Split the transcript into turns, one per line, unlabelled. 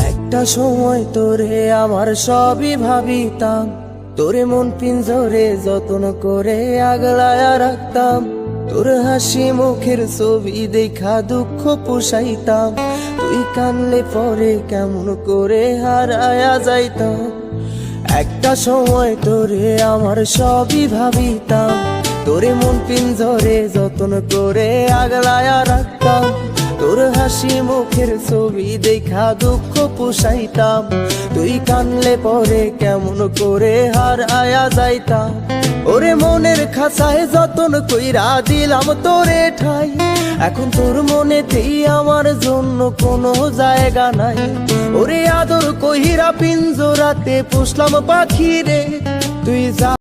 একটা সময় তোরে আমার সবই ভাবিতাম, তোরে মন পিঞ্জরে যত্ন করে আগলায়া রাখতাম। তোর হাসি মুখের ছবি দেখা দুঃখ পোষাইতাম, তুই কানলে পরে কেমন করে হারায়া যাইতাম। একটা সময় তোরে আমার সবই ভাবিতাম, তোরে মন পিঞ্জরে যত্ন করে আগলায়া রাখতাম। তোর হাসি মুখের ছবি দেখা দুঃখ পোষাইতাম, তুই কানলে পরে কেমন করে হারায়া যাইতাম। ওরে মনের খাঁচায় যতন কইরা দিলাম তোরে ঠাই, এখন তোর মনেতেই আমার জন্য কোনো জায়গা নাই। ওরে আদর কইরা পিঞ্জরাতে পুষলাম পাখি রে, তুই যা